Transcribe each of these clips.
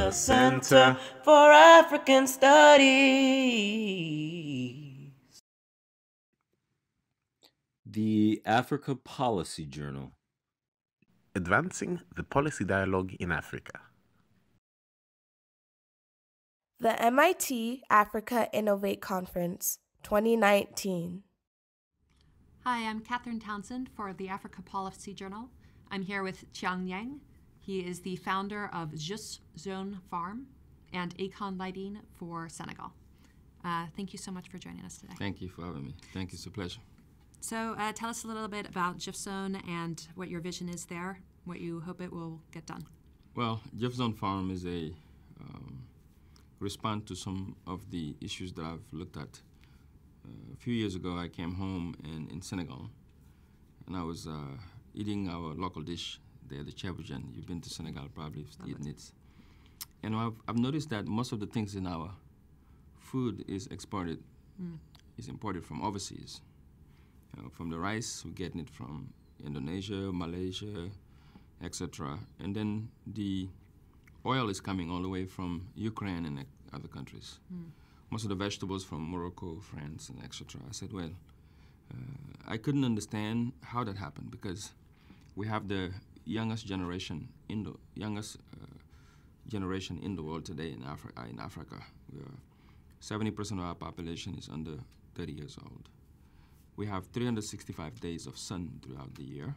International Center for African Studies. The Africa Policy Journal. Advancing the Policy Dialogue in Africa. The MIT Africa Innovate Conference, 2019. Hi, I'm Katherine Townsend for the Africa Policy Journal. I'm here with Thione Niang. He is the founder of Just Zone Farm and AKON lighting for Senegal. Thank you so much for joining us today. Thank you for having me. Thank you, it's a pleasure. So tell us a little bit about Gifzone and what your vision is there, what you hope it will get done. Well, Jefferson Farm is a response to some of the issues that I've looked at. A few years ago, I came home in Senegal, and I was eating our local dish there, the chebujan. You've been to Senegal, probably eaten it. And I've noticed that most of the things in our food is exported, is imported from overseas. From the rice, we're getting it from Indonesia, Malaysia, etc. And then the oil is coming all the way from Ukraine and other countries. Most of the vegetables from Morocco, France, and etc. I said, well, I couldn't understand how that happened because we have the youngest generation in the world today in Africa. 70% of our population is under 30 years old. We have 365 days of sun throughout the year.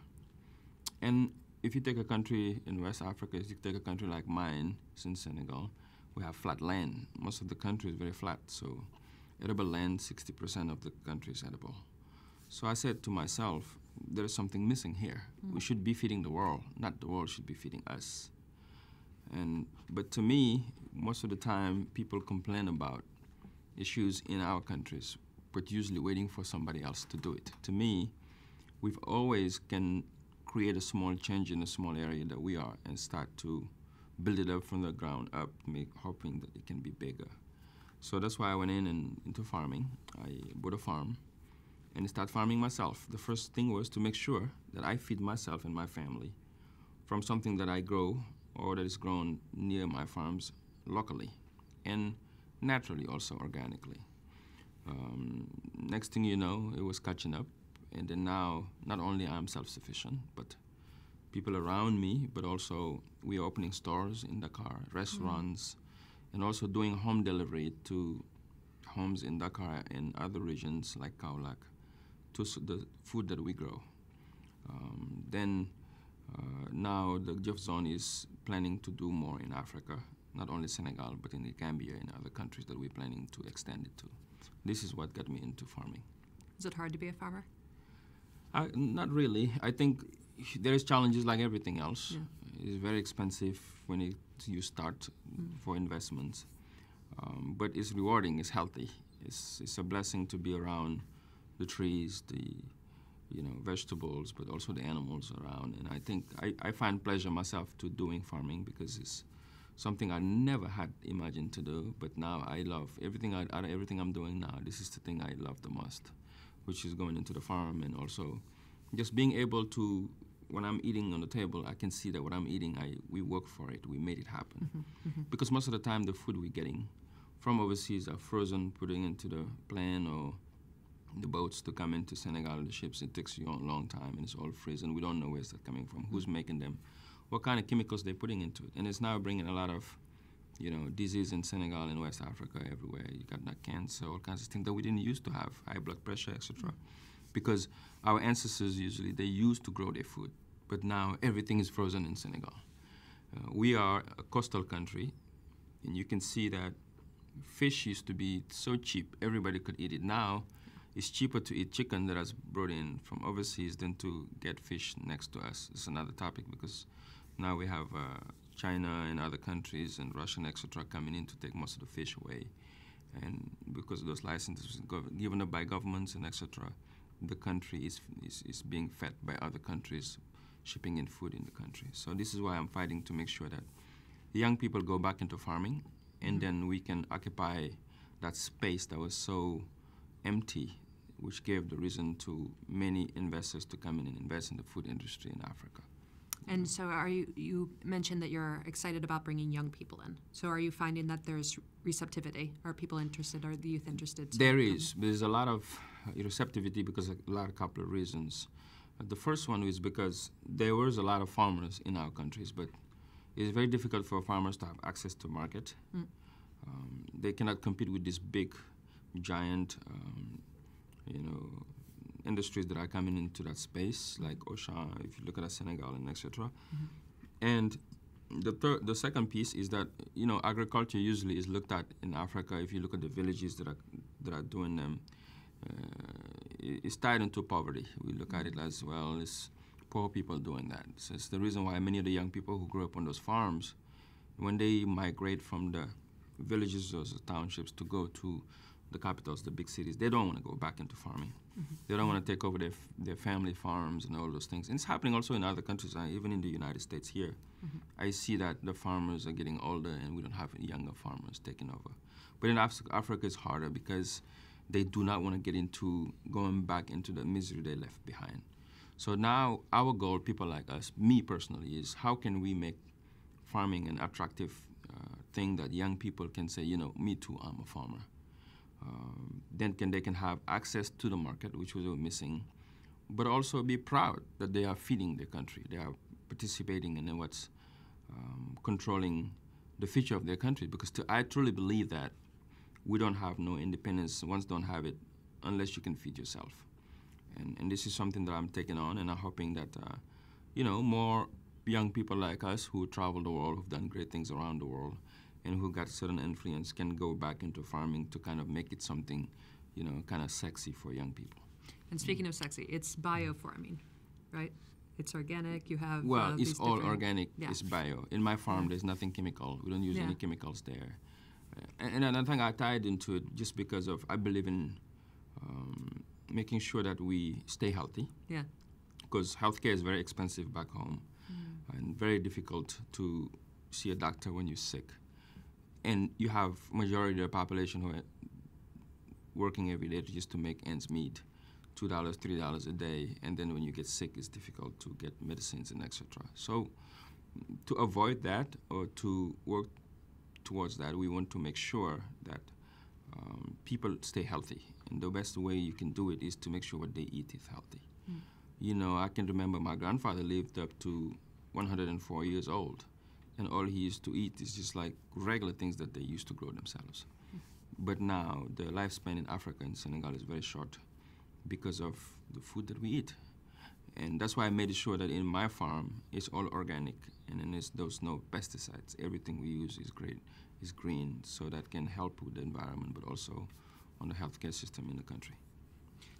And if you take a country in West Africa, if you take a country like mine, it's in Senegal, we have flat land. Most of the country is very flat, so edible land, 60% of the country is edible. So I said to myself, there is something missing here. We should be feeding the world, not the world should be feeding us. But to me, most of the time, people complain about issues in our countries, but usually waiting for somebody else to do it. To me, we've always can create a small change in a small area that we are and start to build it up from the ground up, hoping that it can be bigger. So that's why I went into farming. I bought a farm and started farming myself. The first thing was to make sure that I feed myself and my family from something that I grow or that is grown near my farms locally and naturally, also organically. Next thing you know, it was catching up, and then now not only I'm self-sufficient, but people around me, but also we're opening stores in Dakar, restaurants, and also doing home delivery to homes in Dakar and other regions like Kaolack to the food that we grow. Now the Gifzone is planning to do more in Africa, not only Senegal, but in the Gambia and other countries that we're planning to extend it to. This is what got me into farming. Is it hard to be a farmer? Not really. I think there is challenges like everything else. It's very expensive when you start for investments, but it's rewarding. It's healthy. It's a blessing to be around the trees, the vegetables, but also the animals around. And I think I find pleasure myself to doing farming because it's something I never had imagined to do, but now I love everything I'm doing now. This is the thing I love the most, which is going into the farm and also just being able to, when I'm eating on the table, I can see that what I'm eating, we work for it, we made it happen. Because most of the time the food we're getting from overseas are frozen, putting into the plane or the boats to come into Senegal, the ships, it takes you a long time and it's all frozen. We don't know where's that coming from, who's making them, what kind of chemicals they're putting into it. And it's now bringing a lot of, disease in Senegal and West Africa everywhere. You got cancer, all kinds of things that we didn't used to have, high blood pressure, etc. Because our ancestors usually, they used to grow their food, but now everything is frozen in Senegal. We are a coastal country, and you can see that fish used to be so cheap, everybody could eat it. Now, it's cheaper to eat chicken that is brought in from overseas than to get fish next to us. It's another topic because now we have China and other countries and Russia and etc. coming in to take most of the fish away. And because of those licenses given up by governments and etc., the country is being fed by other countries shipping in food in the country. So this is why I'm fighting to make sure that the young people go back into farming and then we can occupy that space that was so empty, which gave the reason to many investors to come in and invest in the food industry in Africa. And so you mentioned that you're excited about bringing young people in. So are you finding that there's receptivity? Are people interested? Are the youth interested? There's a lot of receptivity because of a couple of reasons. The first one is because there was a lot of farmers in our countries, but it's very difficult for farmers to have access to market. They cannot compete with these big, giant, industries that are coming into that space, like Auchan, if you look at Senegal and etc. And the second piece is that agriculture usually is looked at in Africa. If you look at the villages that are doing them, it's tied into poverty. We look at it as well as poor people doing that. So it's the reason why many of the young people who grew up on those farms, when they migrate from the villages or the townships to go to the capitals, the big cities, they don't want to go back into farming. They don't want to take over their family farms and all those things. And it's happening also in other countries, even in the United States here. I see that the farmers are getting older and we don't have younger farmers taking over. But in Africa it's harder because they do not want to get into going back into the misery they left behind. So now our goal, people like us, me personally, is how can we make farming an attractive thing that young people can say, me too, I'm a farmer. Then they can have access to the market, which we were missing, but also be proud that they are feeding their country. They are participating in what's controlling the future of their country. Because I truly believe that we don't have no independence, ones don't have it, unless you can feed yourself. And this is something that I'm taking on, and I'm hoping that, more young people like us who travel the world, who've done great things around the world, and who got certain influence can go back into farming to kind of make it something, kind of sexy for young people. And speaking of sexy, it's biofarming, right? It's organic. You have it's all organic. Yeah. It's bio. In my farm, there's nothing chemical. We don't use any chemicals there. And another thing I tied into it just because of I believe in making sure that we stay healthy. Yeah. Because healthcare is very expensive back home, and very difficult to see a doctor when you're sick. And you have majority of the population who are working every day just to make ends meet, $2, $3 a day, and then when you get sick, it's difficult to get medicines and etc. So to avoid that or to work towards that, we want to make sure that people stay healthy. And the best way you can do it is to make sure what they eat is healthy. I can remember my grandfather lived up to 104 years old. And all he used to eat is just like regular things that they used to grow themselves. But now the lifespan in Africa and Senegal is very short because of the food that we eat. And that's why I made sure that in my farm it's all organic, and then there's no pesticides. Everything we use is great, is green, so that can help with the environment, but also on the healthcare system in the country.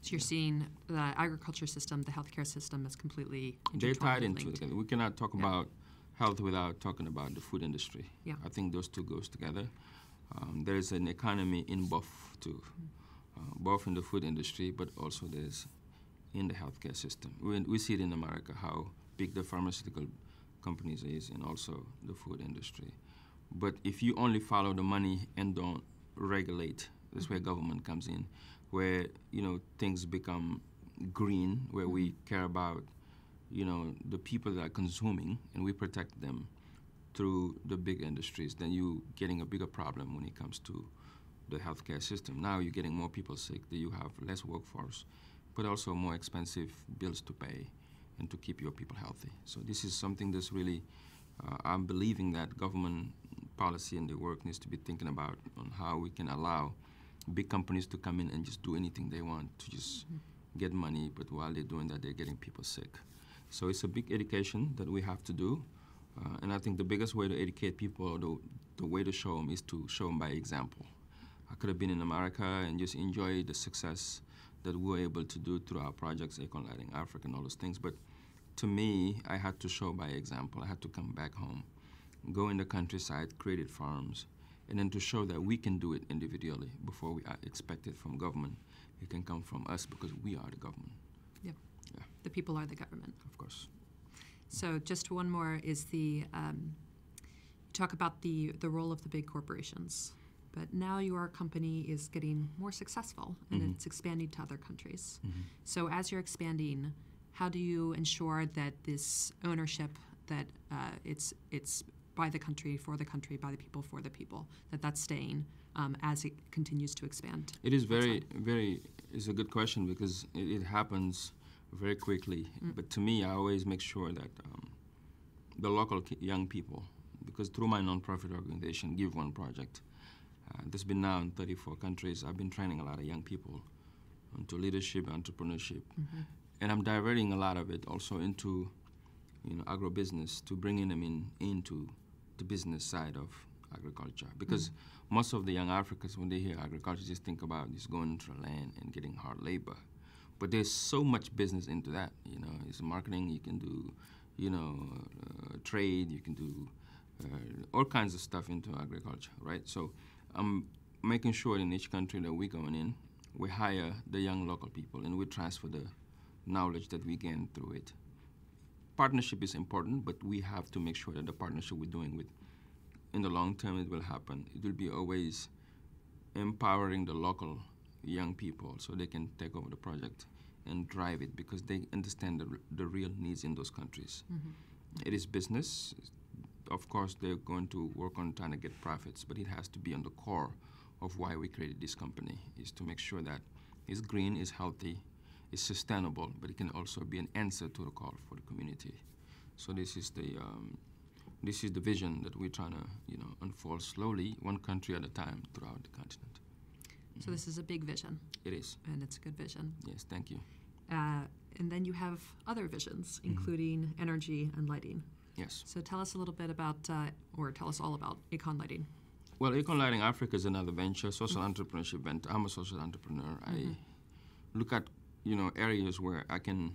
So you're seeing the agriculture system, the healthcare system is completely they're tied into it together. We cannot talk about health without talking about the food industry. Yeah. I think those two goes together. There is an economy in both too, both in the food industry, but also there's in the healthcare system. We see it in America, how big the pharmaceutical companies is and also the food industry. But if you only follow the money and don't regulate, that's where government comes in, where things become green, where we care about the people that are consuming, and we protect them through the big industries, then you're getting a bigger problem when it comes to the healthcare system. Now you're getting more people sick, that you have less workforce, but also more expensive bills to pay and to keep your people healthy. So this is something that's really, I'm believing that government policy and the work needs to be thinking about on how we can allow big companies to come in and just do anything they want to just get money, but while they're doing that, they're getting people sick. So it's a big education that we have to do, and I think the biggest way to educate people, the way to show them, is to show them by example. I could have been in America and just enjoy the success that we were able to do through our projects, Econ Lighting Africa and all those things, but to me, I had to show by example. I had to come back home, go in the countryside, create farms, and then to show that we can do it individually before we expect it from government. It can come from us because we are the government. Yep. Yeah. The people are the government. Of course. So just one more is you talk about the role of the big corporations, but now your company is getting more successful and it's expanding to other countries. So as you're expanding, how do you ensure that this ownership that it's by the country, for the country, by the people, for the people, that's staying as it continues to expand? It is it's a good question because it happens very quickly. But to me, I always make sure that the local young people, because through my nonprofit organization, Give One Project, that's been now in 34 countries, I've been training a lot of young people into leadership, entrepreneurship. And I'm diverting a lot of it also into agribusiness, to bringing them into the business side of agriculture. Because most of the young Africans, when they hear agriculture, just think about just going into the land and getting hard labor. But there's so much business into that. It's marketing, you can do, trade, you can do all kinds of stuff into agriculture, right? So I'm making sure in each country that we're going in, we hire the young local people and we transfer the knowledge that we gain through it. Partnership is important, but we have to make sure that the partnership we're doing with, in the long term, it will happen. It will be always empowering the local young people so they can take over the project and drive it because they understand the real needs in those countries. It is business. Of course, they're going to work on trying to get profits, but it has to be on the core of why we created this company, is to make sure that it's green, it's healthy, it's sustainable, but it can also be an answer to the call for the community. So this is the vision that we're trying to unfold slowly, one country at a time throughout the continent. So this is a big vision. It is. And it's a good vision. Yes, thank you. And then you have other visions, including energy and lighting. Yes. So tell us a little bit about, or tell us all about AKON Lighting. Well, Econ Lighting Africa is another venture, social entrepreneurship venture. I'm a social entrepreneur. I look at areas where I can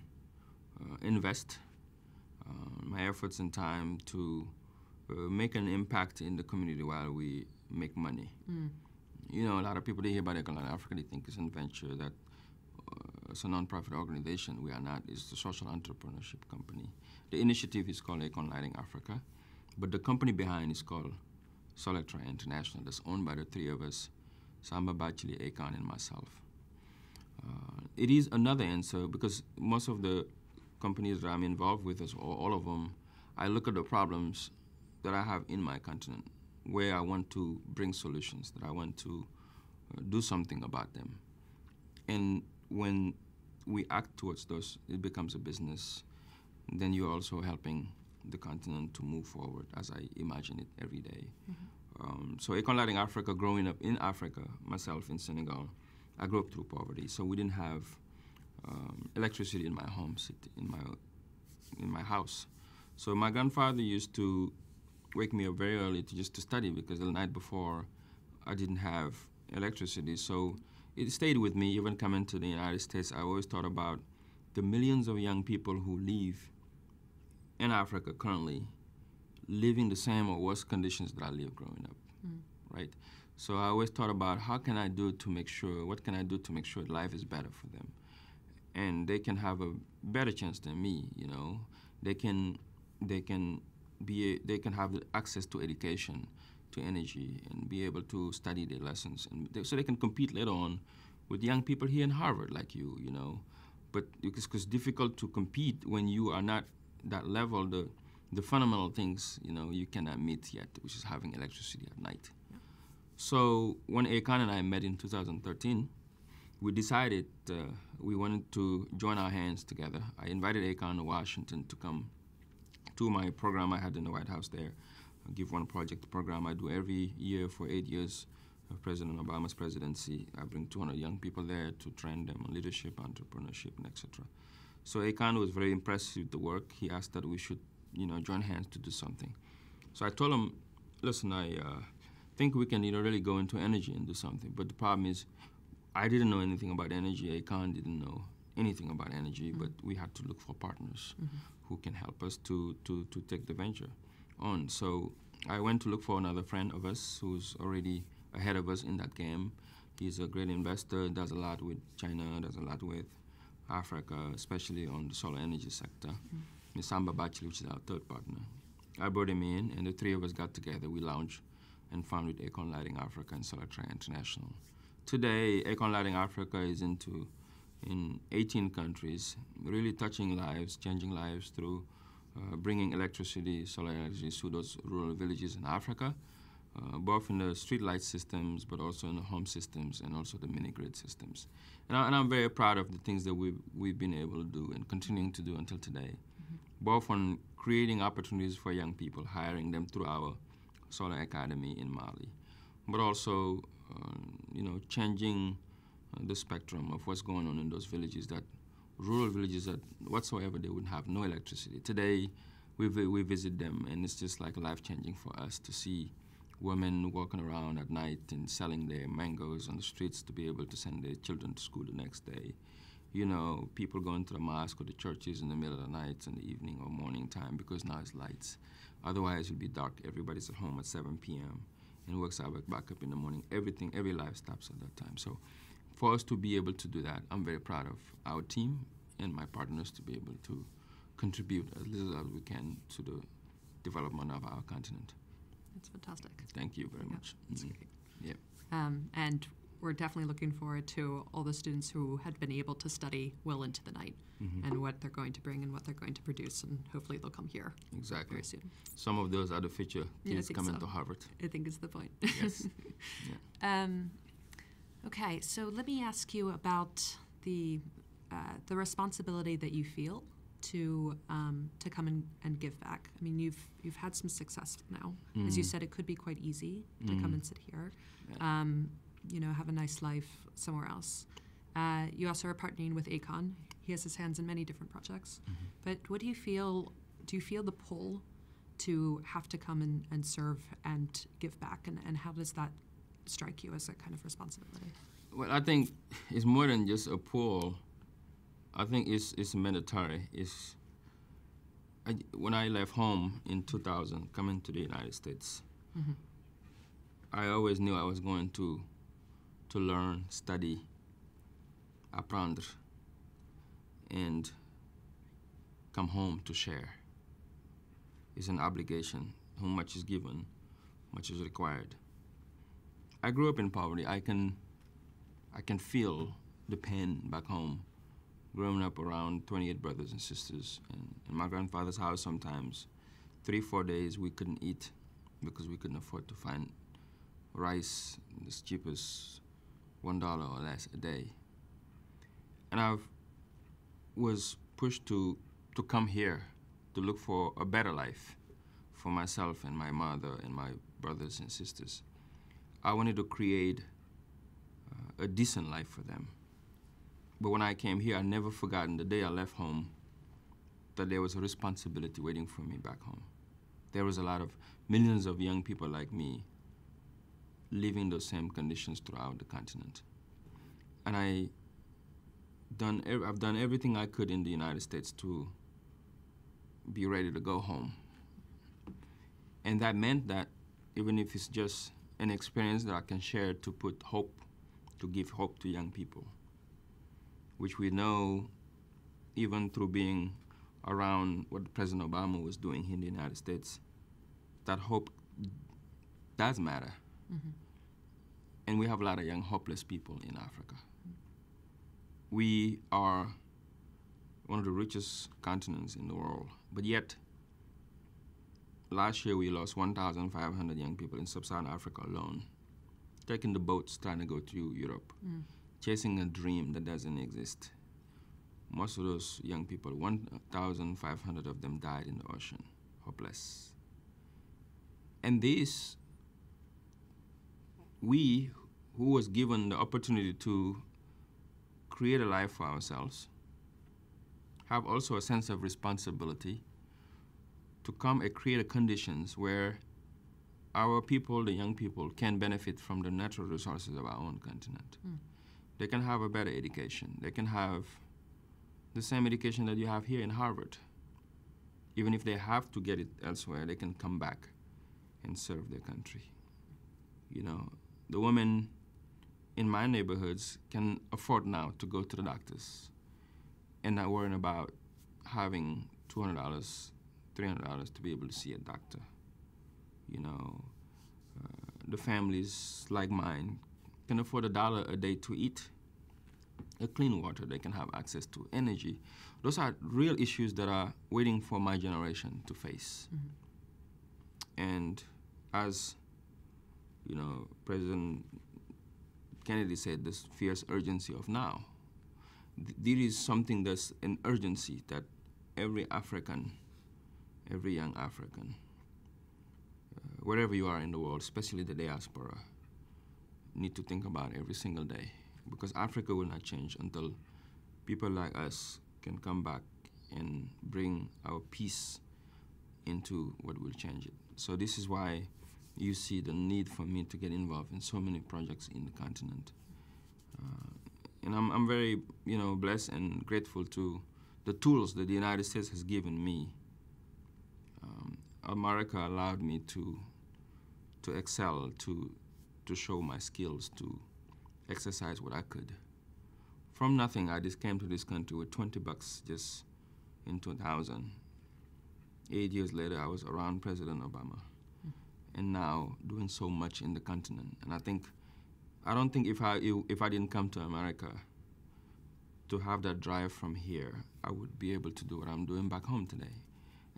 invest my efforts and time to make an impact in the community while we make money. A lot of people, they hear about Econ Lighting Africa, they think it's a venture that it's a nonprofit organization. We are not. It's a social entrepreneurship company. The initiative is called Econ Lighting Africa, but the company behind is called Solectra International. That's owned by the three of us, Samba Bachili, Econ, and myself. It is another answer because most of the companies that I'm involved with, or all of them, I look at the problems that I have in my continent, where I want to bring solutions, that I want to do something about them. And when we act towards those, it becomes a business. Then you're also helping the continent to move forward, as I imagine it every day. So Econ Lighting Africa, growing up in Africa, myself in Senegal, I grew up through poverty, so we didn't have electricity in my home, in my house. So my grandfather used to wake me up very early just to study because the night before I didn't have electricity. So it stayed with me. Even coming to the United States, I always thought about the millions of young people who live in Africa currently, living the same or worse conditions that I lived growing up, right? So I always thought about what can I do to make sure life is better for them, and they can have a better chance than me. They can have the access to education, to energy, and be able to study their lessons, and so they can compete later on with young people here in Harvard like you. But because it's difficult to compete when you are not that level. The fundamental things you cannot meet yet, which is having electricity at night. So when Econ and I met in 2013, we decided we wanted to join our hands together. I invited Econ to Washington to come to my program I had in the White House there, Give One Project program I do every year for 8 years of President Obama's presidency. I bring 200 young people there to train them on leadership, entrepreneurship, and etc. So Econ was very impressed with the work. He asked that we should join hands to do something. So I told him, listen, I think we can really go into energy and do something. But the problem is, I didn't know anything about energy. Econ didn't know anything about energy, but we had to look for partners who can help us to take the venture on. So I went to look for another friend of us who's already ahead of us in that game. He's a great investor, does a lot with China, does a lot with Africa, especially on the solar energy sector. Samba Bachili, which is our third partner. I brought him in, and the three of us got together. We launched and founded Econ Lighting Africa and Solectra International. Today, Econ Lighting Africa is in 18 countries, really touching lives, changing lives through bringing electricity, solar energy to those rural villages in Africa, both in the street light systems, but also in the home systems and also the mini-grid systems. And I'm very proud of the things that we've been able to do and continuing to do until today, both on creating opportunities for young people, hiring them through our Solar Academy in Mali, but also changing the spectrum of what's going on in those villages, that rural villages that whatsoever they would have no electricity. Today, we visit them, and it's just like life-changing for us to see women walking around at night and selling their mangoes on the streets to be able to send their children to school the next day. People going to the mosque or the churches in the middle of the night, in the evening or morning time, because now it's lights. Otherwise, it'll be dark. Everybody's at home at 7 p.m. and works out back up in the morning. Every life stops at that time. So for us to be able to do that, I'm very proud of our team and my partners to be able to contribute as little as we can to the development of our continent. That's fantastic. Thank you very much. That's great. Yeah. And we're definitely looking forward to all the students who had been able to study well into the night and what they're going to bring and what they're going to produce, and hopefully they'll come here Exactly. very soon. Some of those are the future kids coming so. to Harvard. I think is the point. Yes. Yeah. Okay, so let me ask you about the responsibility that you feel to come and give back. I mean, you've had some success now. As you said, it could be quite easy to come and sit here, have a nice life somewhere else. You also are partnering with AKON. He has his hands in many different projects. But what do you feel? Do you feel the pull to have to come and serve and give back? And how does that strike you as a kind of responsibility? Well, I think it's more than just a pull. I think it's mandatory. When I left home in 2000, coming to the United States, I always knew I was going to learn, study, apprendre, and come home to share. It's an obligation. How much is given, much is required. I grew up in poverty. I can feel the pain back home. Growing up around 28 brothers and sisters, and in my grandfather's house sometimes, 3-4 days we couldn't eat because we couldn't afford to find rice as cheap as $1 or less a day. And I was pushed to come here to look for a better life for myself and my mother and my brothers and sisters. I wanted to create a decent life for them. But when I came here, I never forgotten the day I left home that there was a responsibility waiting for me back home. There was a lot of millions of young people like me living those same conditions throughout the continent. And I've done everything I could in the United States to be ready to go home. And that meant that even if it's just an experience that I can share to put hope, to give hope to young people, which we know even through being around what President Obama was doing here in the United States, that hope does matter. And we have a lot of young hopeless people in Africa. We are one of the richest continents in the world, but yet last year we lost 1,500 young people in sub-Saharan Africa alone, taking the boats trying to go to Europe. Chasing a dream that doesn't exist. Most of those young people, 1,500 of them died in the ocean, hopeless. And this, we, who was given the opportunity to create a life for ourselves, have also a sense of responsibility to come and create conditions where our people, the young people, can benefit from the natural resources of our own continent. They can have a better education. They can have the same education that you have here in Harvard. Even if they have to get it elsewhere, they can come back and serve their country. The women in my neighborhoods can afford now to go to the doctors and not worrying about having $200, $300 to be able to see a doctor. The families like mine can afford $1 a day to eat clean water, they can have access to energy. Those are real issues that are waiting for my generation to face. And as President Kennedy said, this fierce urgency of now. There is something that's an urgency that every African, every young African, wherever you are in the world, especially the diaspora, need to think about every single day. Because Africa will not change until people like us can come back and bring our peace into what will change it. So this is why you see the need for me to get involved in so many projects in the continent. And I'm very, blessed and grateful to the tools that the United States has given me. America allowed me to excel, to show my skills, to exercise what I could. From nothing, I just came to this country with $20 just in 2000. 8 years later, I was around President Obama, and now doing so much in the continent. And I don't think if I didn't come to America to have that drive from here, I would be able to do what I'm doing back home today.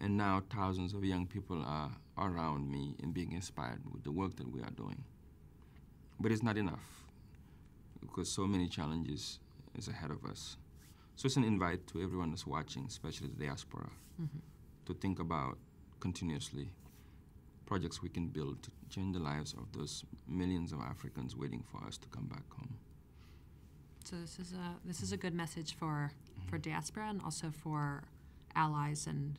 And now thousands of young people are around me and being inspired with the work that we are doing. But it's not enough, because so many challenges is ahead of us. So it's an invite to everyone that's watching, especially the diaspora, to think about continuously projects we can build to change the lives of those millions of Africans waiting for us to come back home. So this is a good message for diaspora and also for allies and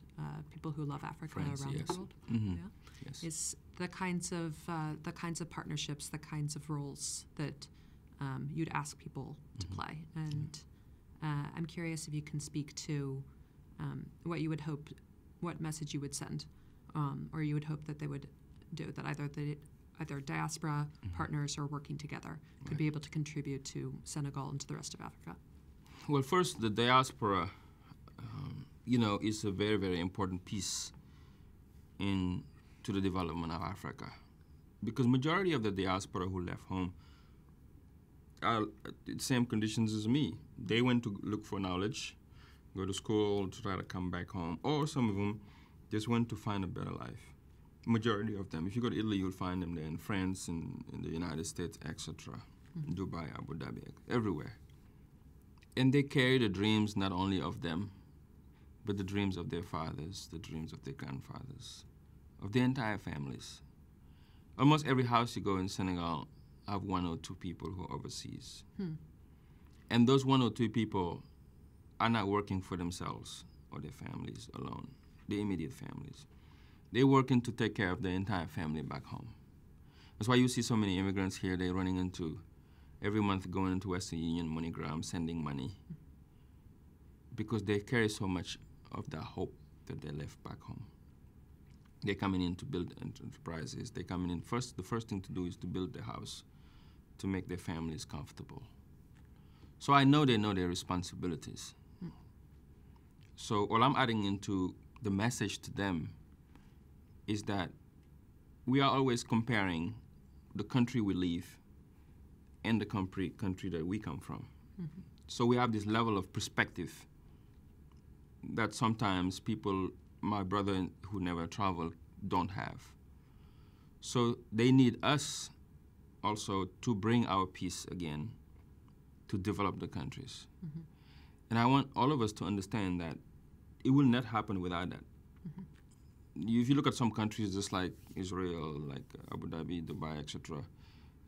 people who love Africa Friends, around yes. the world. Yes. It's the kinds of partnerships, the kinds of roles that you'd ask people to play. And I'm curious if you can speak to what you would hope, what message you would send, or you would hope that they would do, that either diaspora partners or working together could be able to contribute to Senegal and to the rest of Africa. Well, first, the diaspora, is a very, very important piece to the development of Africa, because majority of the diaspora who left home are the same conditions as me. They went to look for knowledge, go to school to try to come back home, or some of them just went to find a better life. Majority of them. If you go to Italy, you'll find them there, in France, in the United States, etc., Dubai, Abu Dhabi, everywhere. And they carry the dreams not only of them, but the dreams of their fathers, the dreams of their grandfathers, of their entire families. Almost every house you go in Senegal have one or two people who are overseas. And those one or two people are not working for themselves or their families alone, their immediate families. They're working to take care of their entire family back home. That's why you see so many immigrants here. They're running into, every month going into Western Union, MoneyGram, sending money, because they carry so much of the hope that they left back home. They're coming in to build enterprises. They're coming in first. The first thing to do is to build their house, to make their families comfortable. So I know they know their responsibilities. So all I'm adding into the message to them is that we are always comparing the country we live and the country that we come from. So we have this level of perspective that sometimes people, my brother who never traveled, don't have. So they need us also to bring our peace again, to develop the countries. And I want all of us to understand that it will not happen without that. If you look at some countries just like Israel, like Abu Dhabi, Dubai, etc.,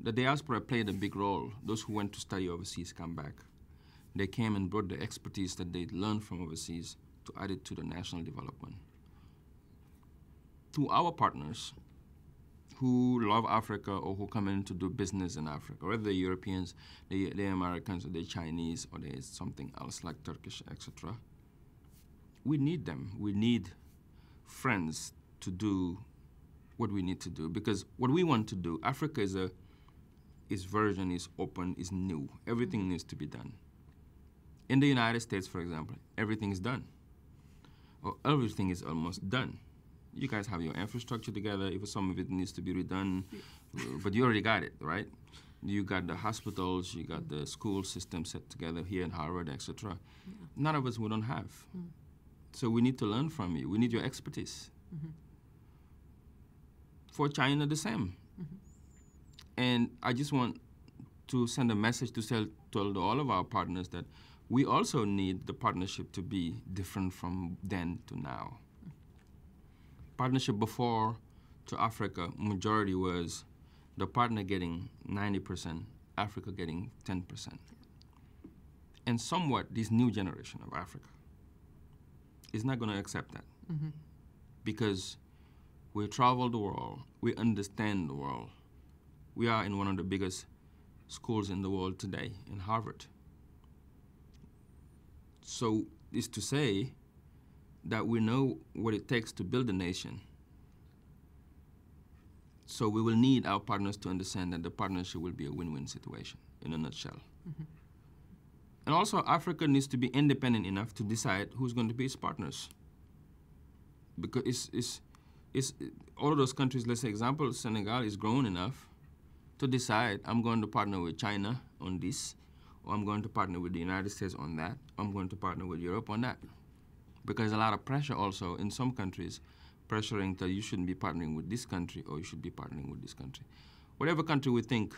the diaspora played a big role. Those who went to study overseas come back. They came and brought the expertise that they learned from overseas to add it to the national development. To our partners who love Africa or who come in to do business in Africa, whether they're Europeans, they're Americans, or they're Chinese, or there's something else like Turkish, etc., we need them. We need friends to do what we need to do, because what we want to do, Africa is version, is open, is new. Everything needs to be done. In the United States, for example, everything is done, or everything is almost done. You guys have your infrastructure together. If some of it needs to be redone, but you already got it, right? You got the hospitals, you got the school system set together here in Harvard, etc. None of us we don't have. So we need to learn from you. We need your expertise. For China, the same. And I just want to send a message to tell all of our partners that we also need the partnership to be different from then to now. Partnership before to Africa, majority was the partner getting 90%, Africa getting 10%. And somewhat this new generation of Africa is not going to accept that. Because we travel the world, we understand the world. We are in one of the biggest schools in the world today, in Harvard. So it's to say that we know what it takes to build a nation. So we will need our partners to understand that the partnership will be a win-win situation, in a nutshell. And also, Africa needs to be independent enough to decide who's going to be its partners. Because it's all of those countries, let's say example, Senegal is grown enough to decide, I'm going to partner with China on this, or I'm going to partner with the United States on that, I'm going to partner with Europe on that. Because there's a lot of pressure also in some countries, pressuring that you shouldn't be partnering with this country or you should be partnering with this country. Whatever country we think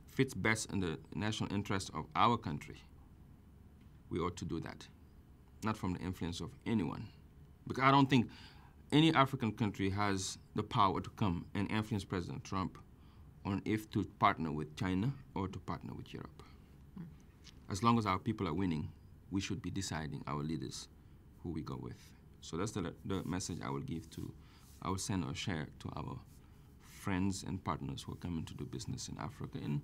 fits best in the national interest of our country, we ought to do that, not from the influence of anyone. Because I don't think any African country has the power to come and influence President Trump on if to partner with China or to partner with Europe. As long as our people are winning, we should be deciding, our leaders, who we go with. So that's the message I will give to, I will send or share to our friends and partners who are coming to do business in Africa, and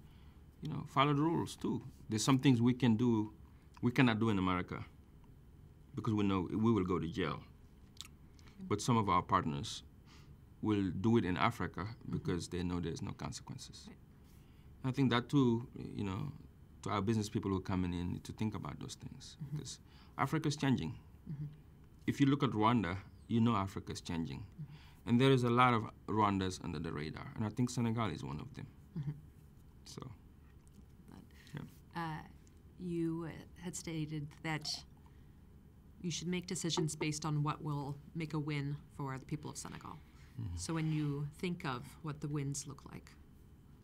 follow the rules too. There's some things we can do, we cannot do in America because we know we will go to jail. But some of our partners will do it in Africa because they know there's no consequences. Right. I think that too, to our business people who are coming in, need to think about those things. Because Africa is changing. If you look at Rwanda, you know Africa is changing. And there is a lot of Rwandas under the radar. And I think Senegal is one of them. So, yeah. You had stated that you should make decisions based on what will make a win for the people of Senegal. So when you think of what the wins look like,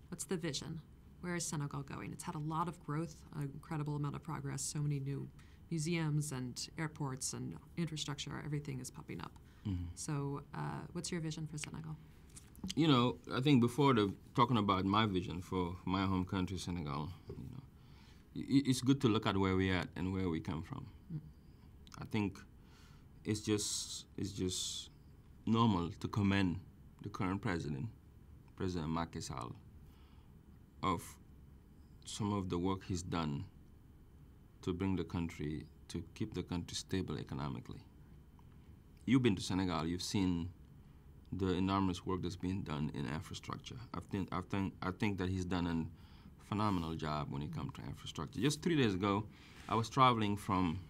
what's the vision? Where is Senegal going? It's had a lot of growth, an incredible amount of progress, so many new museums and airports and infrastructure, everything is popping up. So what's your vision for Senegal? I think before talking about my vision for my home country, Senegal, it's good to look at where we're at and where we come from. I think it's just normal to commend the current president, President Macky Sall, of some of the work he's done to bring the country, to keep the country stable economically. You've been to Senegal, you've seen the enormous work that's being done in infrastructure. I think that he's done a phenomenal job when it comes to infrastructure. Just 3 days ago, I was traveling from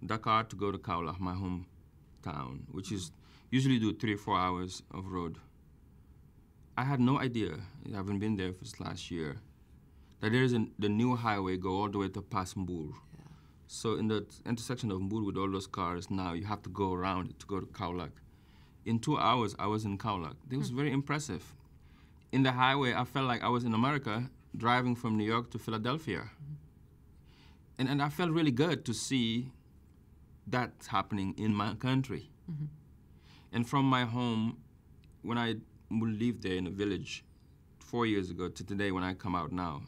Dakar to go to Kaolack, my hometown, which is usually do 3 or 4 hours of road. I had no idea, I haven't been there for last year, that there is the new highway go all the way to past Mbour. Yeah. So in the intersection of Mbour with all those cars, now you have to go around it to go to Kaolack. In 2 hours, I was in Kaolack. It was very impressive. In the highway, I felt like I was in America driving from New York to Philadelphia. And I felt really good to see that happening in my country. And from my home, when I would live there in a village 4 years ago to today when I come out now,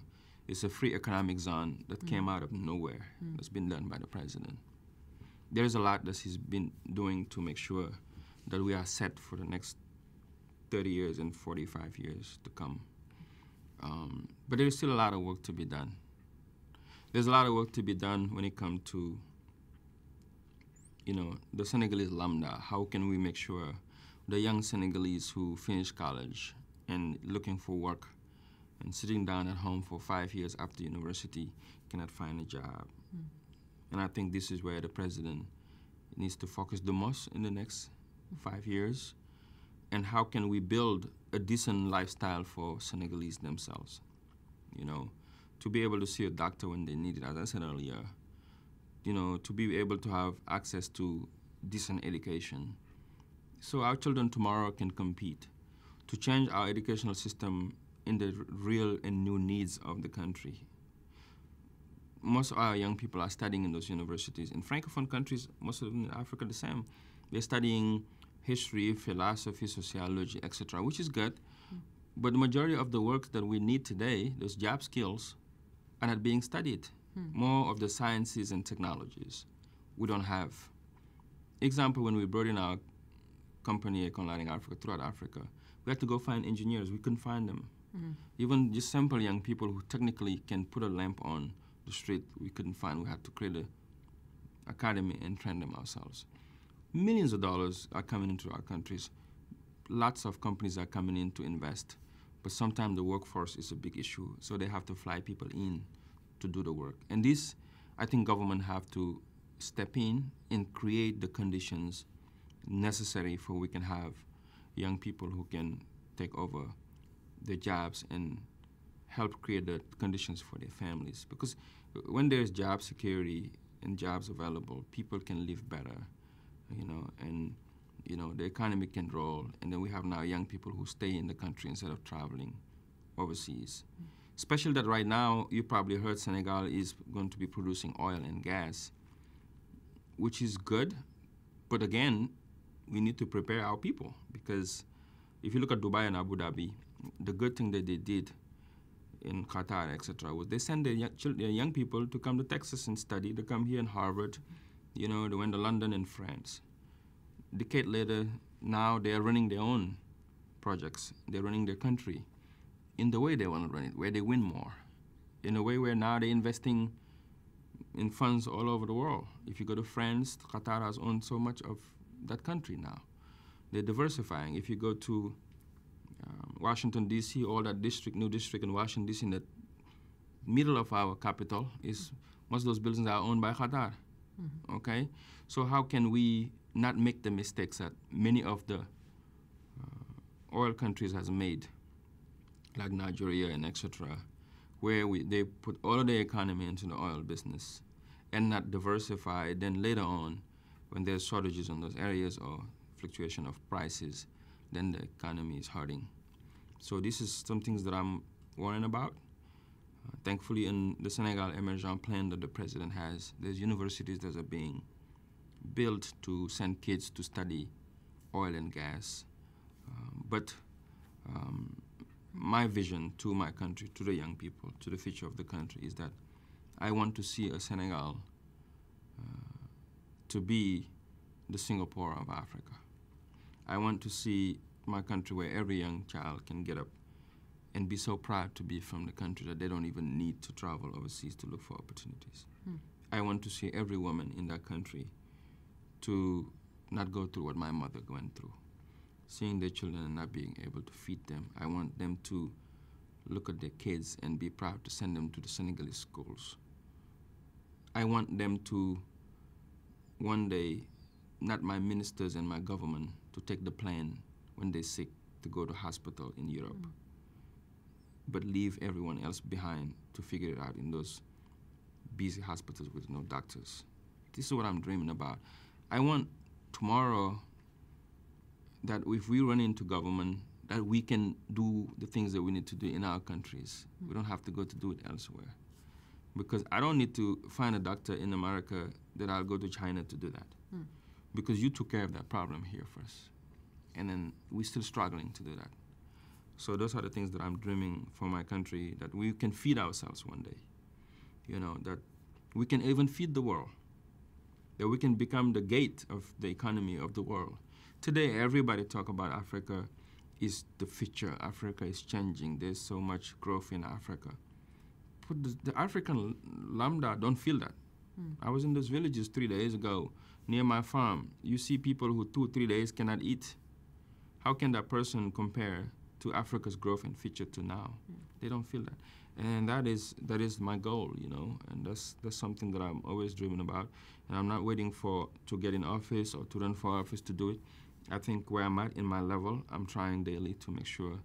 it's a free economic zone that came out of nowhere. That's been done by the president. There's a lot that he's been doing to make sure that we are set for the next 30 years and 45 years to come. But there's still a lot of work to be done. There's a lot of work to be done when it comes to the Senegalese lambda. How can we make sure the young Senegalese who finish college and looking for work and sitting down at home for 5 years after university cannot find a job? And I think this is where the president needs to focus the most in the next 5 years. and how can we build a decent lifestyle for Senegalese themselves, you know, to be able to see a doctor when they need it, as I said earlier, you know, to be able to have access to decent education, so our children tomorrow can compete, to change our educational system in the real and new needs of the country. Most of our young people are studying in those universities. In Francophone countries, most of them in Africa the same. They're studying history, philosophy, sociology, etc., which is good. But the majority of the work that we need today, those job skills, are not being studied. More of the sciences and technologies we don't have. Example, when we brought in our company, AKON Africa, throughout Africa, we had to go find engineers. We couldn't find them. Even just simple young people who technically can put a lamp on the street, we couldn't find. We had to create an academy and train them ourselves. Millions of dollars are coming into our countries. Lots of companies are coming in to invest, but sometimes the workforce is a big issue, so they have to fly people in to do the work. And this, I think government have to step in and create the conditions necessary for we can have young people who can take over their jobs and help create the conditions for their families. Because when there's job security and jobs available, people can live better, you know, and you know, the economy can roll. And then we have now young people who stay in the country instead of traveling overseas. Especially that right now, you probably heard Senegal is going to be producing oil and gas, which is good, but again, we need to prepare our people, because if you look at Dubai and Abu Dhabi, the good thing that they did in Qatar, etc., was they send their young people to come to Texas and study. They come here in Harvard, you know, they went to London and France. A decade later, now they are running their own projects. They're running their country in the way they want to run it, where they win more, in a way where now they're investing in funds all over the world. If you go to France, Qatar has owned so much of that country now. They're diversifying. If you go to Washington, D.C., all that district, new district in Washington, D.C., in the middle of our capital, is most of those buildings are owned by Qatar, okay? So how can we not make the mistakes that many of the oil countries has made, like Nigeria and etc., where they put all of their economy into the oil business and not diversify, then later on, when there's shortages in those areas or fluctuation of prices, then the economy is hurting. So this is some things that I'm worrying about. Thankfully, in the Senegal Emergent plan that the president has, there's universities that are being built to send kids to study oil and gas. But my vision to my country, to the young people, to the future of the country is that I want to see a Senegal to be the Singapore of Africa. I want to see my country where every young child can get up and be so proud to be from the country that they don't even need to travel overseas to look for opportunities. I want to see every woman in that country to not go through what my mother went through, seeing their children and not being able to feed them. I want them to look at their kids and be proud to send them to the Senegalese schools. I want them to one day, not my ministers and my government, to take the plane when they're sick to go to hospital in Europe, but leave everyone else behind to figure it out in those busy hospitals with no doctors. This is what I'm dreaming about. I want tomorrow that if we run into government, that we can do the things that we need to do in our countries. We don't have to go to do it elsewhere. Because I don't need to find a doctor in America that I'll go to China to do that. Because you took care of that problem here first. And then we're still struggling to do that. So those are the things that I'm dreaming for my country, that we can feed ourselves one day. You know, that we can even feed the world. That we can become the gate of the economy of the world. Today, everybody talk about Africa is the future. Africa is changing. There's so much growth in Africa. But the African lambda don't feel that. I was in those villages 3 days ago near my farm. You see people who 2-3 days cannot eat. How can that person compare to Africa's growth and future to now? They don't feel that. And that is my goal, you know, and that's something that I'm always dreaming about. And I'm not waiting to get in office or to run for office to do it. I think where I'm at in my level, I'm trying daily to make sure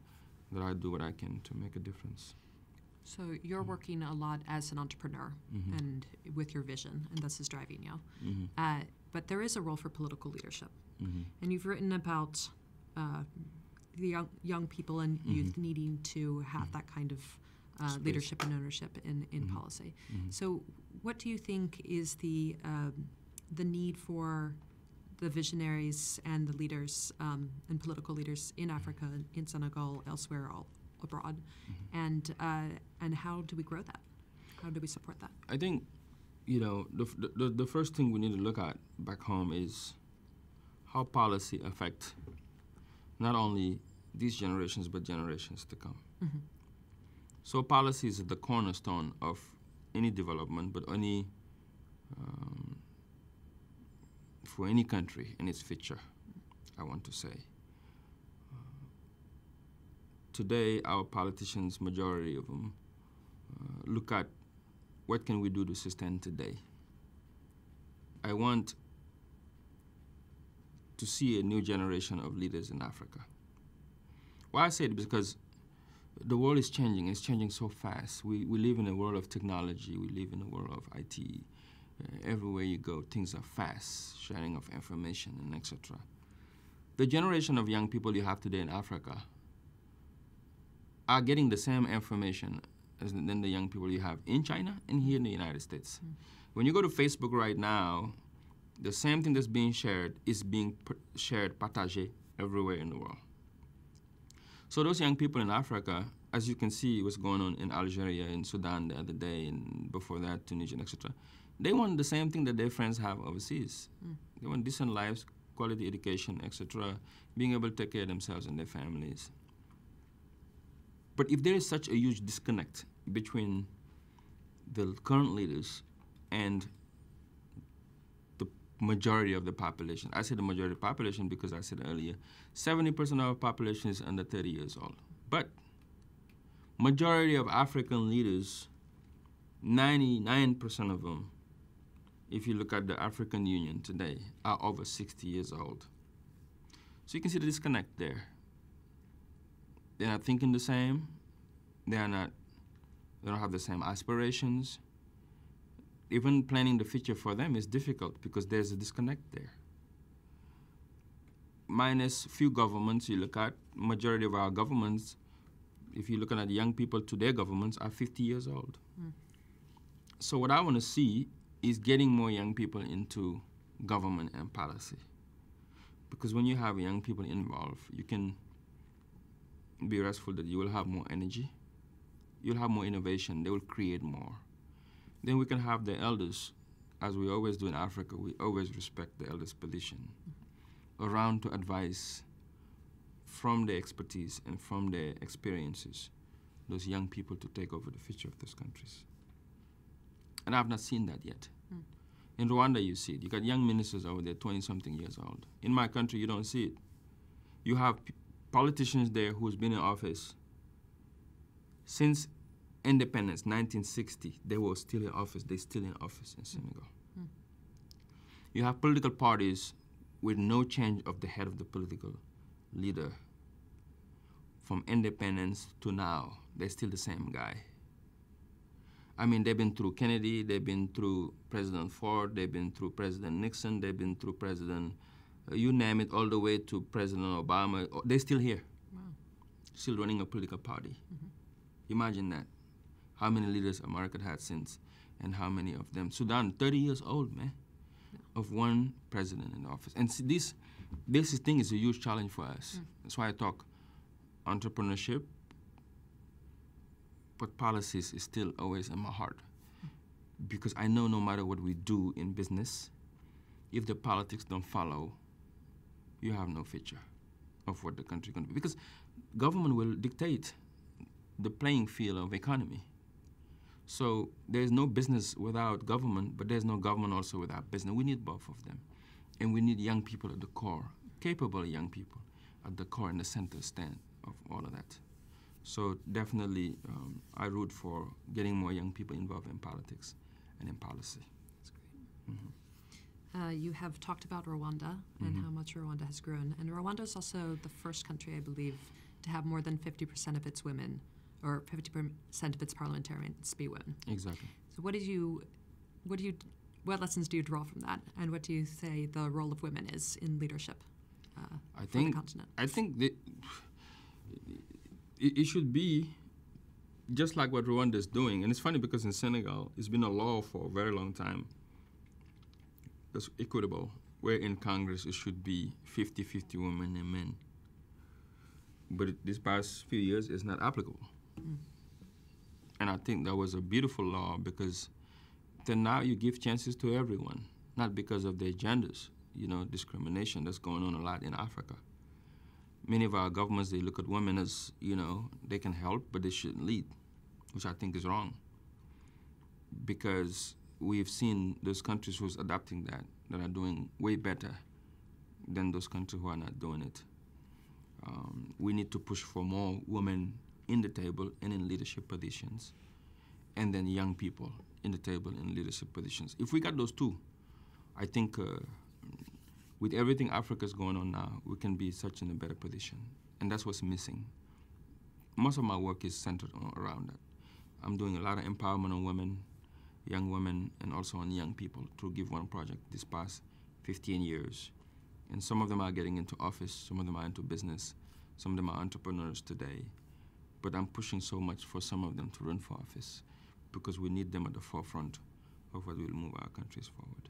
that I do what I can to make a difference. So you're working a lot as an entrepreneur and with your vision, and this is driving you. But there is a role for political leadership. And you've written about the young people and youth needing to have that kind of leadership and ownership in policy. So what do you think is the need for the visionaries and the leaders and political leaders in Africa, in Senegal, elsewhere, all abroad, and how do we grow that? How do we support that? I think, the first thing we need to look at back home is how policy affect not only these generations but generations to come. So policy is the cornerstone of any development, but for any country in its future, I want to say. Today, our politicians, majority of them, look at what can we do to sustain today. I want to see a new generation of leaders in Africa. Why I say it is because the world is changing. It's changing so fast. We live in a world of technology. We live in a world of IT. Everywhere you go, things are fast, sharing of information and etc. The generation of young people you have today in Africa are getting the same information as than the young people you have in China and here in the United States. When you go to Facebook right now, the same thing that's being shared is being shared, partagé, everywhere in the world. So those young people in Africa, as you can see what's going on in Algeria, in Sudan the other day, and before that, Tunisia, etc., they want the same thing that their friends have overseas. They want decent lives, quality education, etc., being able to take care of themselves and their families. But if there is such a huge disconnect between the current leaders and the majority of the population, I say the majority of the population because I said earlier, 70% of our population is under 30 years old. But majority of African leaders, 99% of them, if you look at the African Union today, are over 60 years old. So you can see the disconnect there. They're not thinking the same. They don't have the same aspirations. Even planning the future for them is difficult because there's a disconnect there. Minus few governments you look at, majority of our governments, if you're looking at young people to their governments, are 50 years old. So what I want to see is getting more young people into government and policy. Because when you have young people involved, you can be restful that you will have more energy, you'll have more innovation, they will create more. Then we can have the elders, as we always do in Africa, we always respect the elders' position, around to advise from their expertise and from their experiences, those young people to take over the future of those countries. And I've not seen that yet. In Rwanda, you see it. You got young ministers over there, 20-something years old. In my country, you don't see it. You have politicians there who's been in office since independence, 1960. They were still in office. They're still in office in Senegal. You have political parties with no change of the head of the political leader. From independence to now, they're still the same guy. I mean, they've been through Kennedy, they've been through President Ford, they've been through President Nixon, they've been through President, you name it, all the way to President Obama. They're still here, still running a political party. Imagine that. How many leaders America had since, and how many of them. Sudan, 30 years old, man, of one president in office. And see, this thing is a huge challenge for us. That's why I talk entrepreneurship, but policies is still always in my heart. Because I know no matter what we do in business, if the politics don't follow, you have no future of what the country can do. Because government will dictate the playing field of economy. So there's no business without government, but there's no government also without business. We need both of them. And we need young people at the core, capable young people at the core and the center stand of all of that. So definitely, I root for getting more young people involved in politics and in policy. That's great. You have talked about Rwanda and how much Rwanda has grown. And Rwanda is also the first country, I believe, to have more than 50% of its women, or 50% of its parliamentarians be women. Exactly. So what lessons do you draw from that? And what do you say the role of women is in leadership for the continent? I think that it should be just like what Rwanda is doing. And it's funny because in Senegal, it's been a law for a very long time that's equitable, where in Congress it should be 50-50 women and men. But this past few years, it's not applicable. And I think that was a beautiful law because then now you give chances to everyone, not because of their genders. You know, discrimination that's going on a lot in Africa. Many of our governments, they look at women as, you know, they can help, but they shouldn't lead, which I think is wrong. Because we've seen those countries who's adopting that are doing way better than those countries who are not doing it. We need to push for more women in the table and in leadership positions, and then young people in the table in leadership positions. If we got those two, I think with everything Africa's going on now, we can be such in a better position, and that's what's missing. Most of my work is centered around that. I'm doing a lot of empowerment on women, young women, and also on young people to give one project this past 15 years. And some of them are getting into office, some of them are into business, some of them are entrepreneurs today. But I'm pushing so much for some of them to run for office because we need them at the forefront of what will move our countries forward.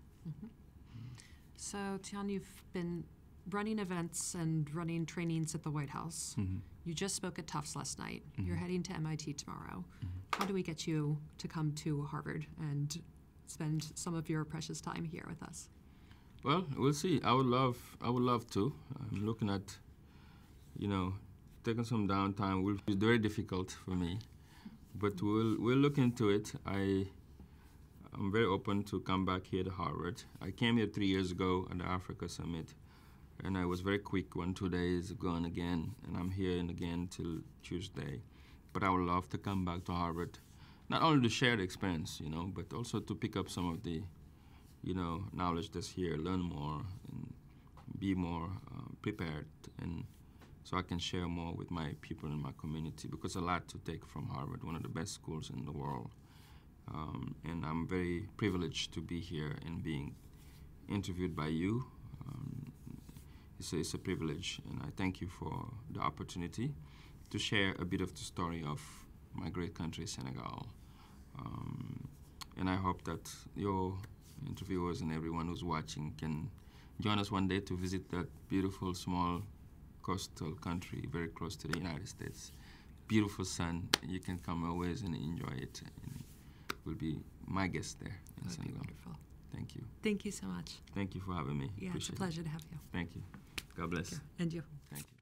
So, Thione, you've been running events and running trainings at the White House. You just spoke at Tufts last night. You're heading to MIT tomorrow. How do we get you to come to Harvard and spend some of your precious time here with us? Well, we'll see. I would love to. I'm looking at, you know, taking some downtime will be very difficult for me, but we'll look into it. I'm very open to come back here to Harvard. I came here 3 years ago at the Africa Summit, and I was very quick, 1-2 days, gone again, and I'm here and again till Tuesday. But I would love to come back to Harvard, not only to share the experience, you know, but also to pick up some of the, you know, knowledge that's here, learn more, and be more prepared, and so I can share more with my people in my community, because a lot to take from Harvard, one of the best schools in the world. And I'm very privileged to be here and being interviewed by you. It's a privilege, and I thank you for the opportunity to share a bit of the story of my great country, Senegal. And I hope that your interviewers and everyone who's watching can join us one day to visit that beautiful, small, coastal country very close to the United States. Beautiful sun. You can come always and enjoy it. And will be my guest there in Senegal. Wonderful. Thank you. Thank you so much. Thank you for having me. Yeah, Appreciate it's a pleasure to have you. Thank you. God bless. And you. Thank you.